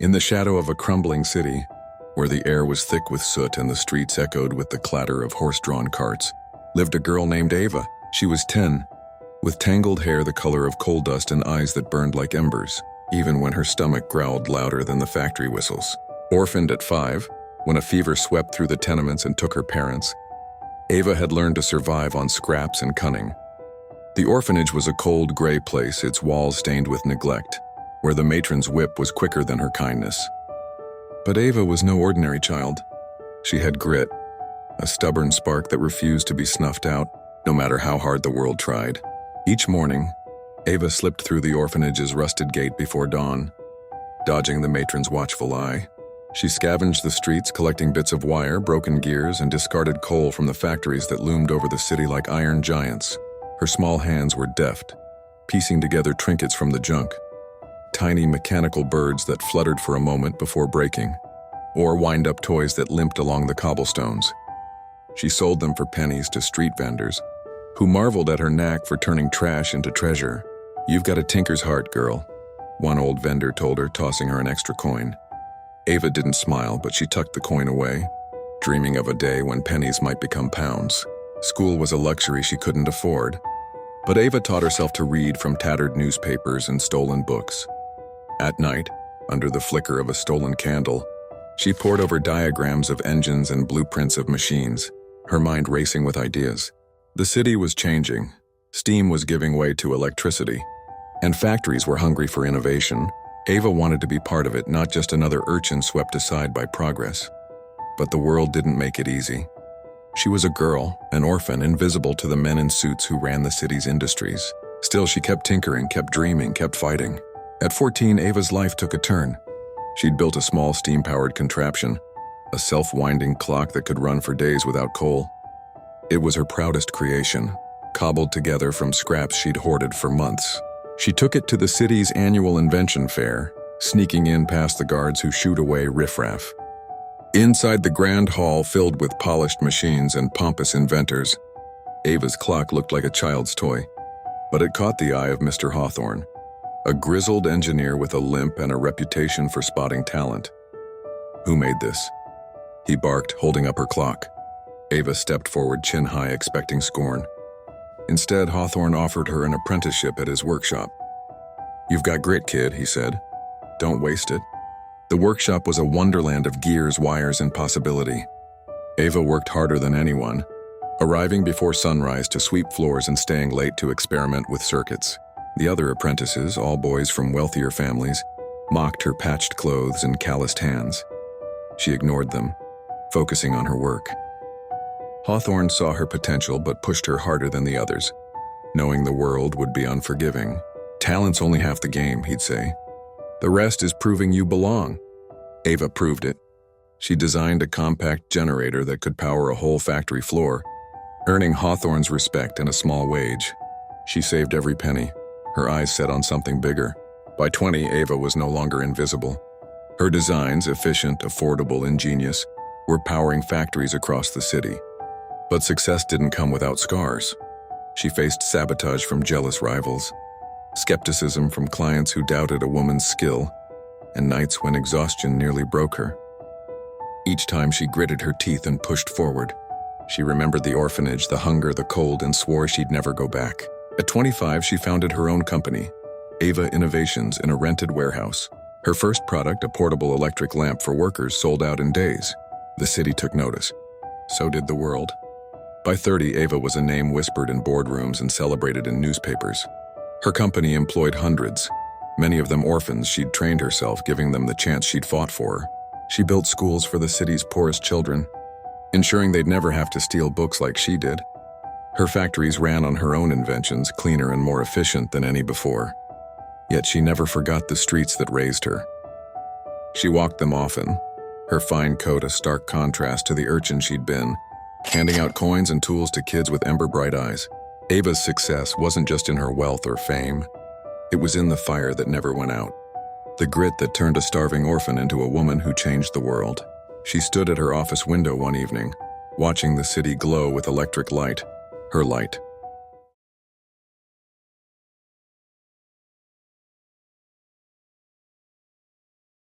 In the shadow of a crumbling city, where the air was thick with soot and the streets echoed with the clatter of horse-drawn carts, lived a girl named Ava. She was 10, with tangled hair the color of coal dust and eyes that burned like embers, even when her stomach growled louder than the factory whistles. Orphaned at 5, when a fever swept through the tenements and took her parents, Ava had learned to survive on scraps and cunning. The orphanage was a cold, gray place, its walls stained with neglect, where the matron's whip was quicker than her kindness. But Ava was no ordinary child. She had grit, a stubborn spark that refused to be snuffed out, no matter how hard the world tried. Each morning, Ava slipped through the orphanage's rusted gate before dawn, dodging the matron's watchful eye. She scavenged the streets, collecting bits of wire, broken gears, and discarded coal from the factories that loomed over the city like iron giants. Her small hands were deft, piecing together trinkets from the junk. Tiny mechanical birds that fluttered for a moment before breaking, or wind-up toys that limped along the cobblestones. She sold them for pennies to street vendors, who marveled at her knack for turning trash into treasure. "You've got a tinker's heart, girl," one old vendor told her, tossing her an extra coin. Ava didn't smile, but she tucked the coin away, dreaming of a day when pennies might become pounds. School was a luxury she couldn't afford, but Ava taught herself to read from tattered newspapers and stolen books. At night, under the flicker of a stolen candle, she pored over diagrams of engines and blueprints of machines, her mind racing with ideas. The city was changing. Steam was giving way to electricity, and factories were hungry for innovation. Ava wanted to be part of it, not just another urchin swept aside by progress. But the world didn't make it easy. She was a girl, an orphan, invisible to the men in suits who ran the city's industries. Still, she kept tinkering, kept dreaming, kept fighting. At 14, Ava's life took a turn. She'd built a small steam-powered contraption, a self-winding clock that could run for days without coal. It was her proudest creation, cobbled together from scraps she'd hoarded for months. She took it to the city's annual invention fair, sneaking in past the guards who shooed away riffraff. Inside the grand hall filled with polished machines and pompous inventors, Ava's clock looked like a child's toy. But it caught the eye of Mr. Hawthorne, a grizzled engineer with a limp and a reputation for spotting talent. "Who made this?" he barked, holding up her clock. Ava stepped forward, chin high, expecting scorn. Instead, Hawthorne offered her an apprenticeship at his workshop. "You've got grit, kid," he said. "Don't waste it." The workshop was a wonderland of gears, wires, and possibility. Ava worked harder than anyone, arriving before sunrise to sweep floors and staying late to experiment with circuits. The other apprentices, all boys from wealthier families, mocked her patched clothes and calloused hands. She ignored them, focusing on her work. Hawthorne saw her potential but pushed her harder than the others, knowing the world would be unforgiving. "Talent's only half the game," he'd say. "The rest is proving you belong." Ava proved it. She designed a compact generator that could power a whole factory floor, earning Hawthorne's respect and a small wage. She saved every penny, her eyes set on something bigger. By 20, Ava was no longer invisible. Her designs, efficient, affordable, ingenious, were powering factories across the city. But success didn't come without scars. She faced sabotage from jealous rivals, skepticism from clients who doubted a woman's skill, and nights when exhaustion nearly broke her. Each time she gritted her teeth and pushed forward. She remembered the orphanage, the hunger, the cold, and swore she'd never go back. At 25, she founded her own company, Ava Innovations, in a rented warehouse. Her first product, a portable electric lamp for workers, sold out in days. The city took notice. So did the world. By 30, Ava was a name whispered in boardrooms and celebrated in newspapers. Her company employed hundreds, many of them orphans she'd trained herself, giving them the chance she'd fought for. She built schools for the city's poorest children, ensuring they'd never have to steal books like she did. Her factories ran on her own inventions, cleaner and more efficient than any before. Yet she never forgot the streets that raised her. She walked them often, her fine coat a stark contrast to the urchin she'd been, handing out coins and tools to kids with ember-bright eyes. Ava's success wasn't just in her wealth or fame. It was in the fire that never went out, the grit that turned a starving orphan into a woman who changed the world. She stood at her office window one evening, watching the city glow with electric light, her light.